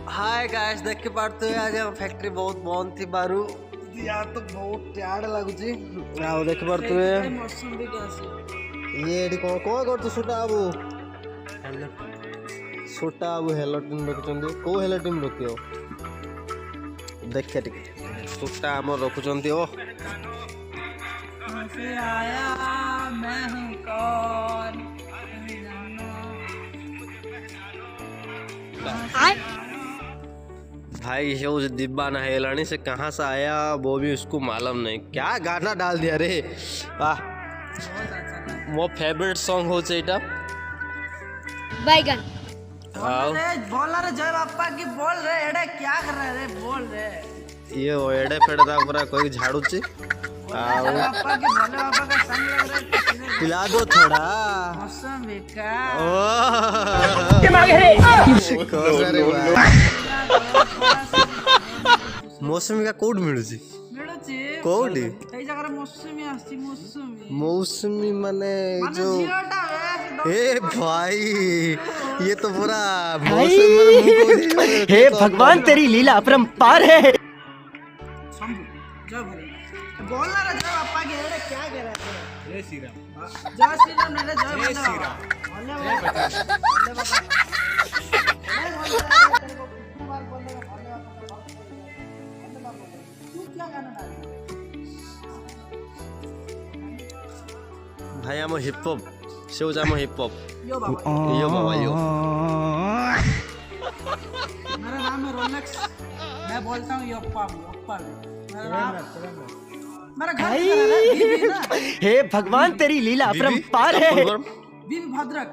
Hi guys देख के पारते हो आज हम फैक्ट्री बहुत बंद थी बारू या तो बहुत टायर्ड लागुची आउ देख पारते हो मौसम भी कैसे ये एडी को कर तो सुटा आबू सुटा आबू हेलो टीम रखुचंदी को हेलो टीम रखियो देख के टिके सुटा हम रखुचंदी ओ से आया मैं हूं कौन भाई ये जो डिब्बा ना हेलानी से कहाँ से आया वो भी उसको मालूम नहीं क्या गाना डाल दिया रे वाह वो फेवरेट सॉन्ग हो चाहिए बैगन बोल रहे जय बापा की बोल रहे एड़े क्या कर रहे रे बोल रहे ये वो एड़े फेड़े दा पूरा कोई झाड़ू ची बापा की भोले बाबा का संग लग रहा है पिला दो थोड़ा मौसम बेका के मांगे रे मौसमी का कोड मिलुची मिलुची कोड एई जगह रे मौसमी आसी मौसमी माने जो जीरोटा ए भाई ये तो पूरा मौसम मेरे मुंह को हे भगवान तेरी लीला अपरंपार है। शंभू जय भोले बोल रहा जय बापा की एड़े क्या कह रहे थे जय श्री राम मेरे जय श्री राम बोले बाबा भाई हम हिप हॉप शो जाम हिप हॉप यो बाबा यो मेरा नाम है रोलेक्स मैं बोलता हूँ योप्पा मेरा नाम मेरा घर किधर है बीबी ना हे भगवान तेरी लीला अपरंपार है। बीबी भद्रक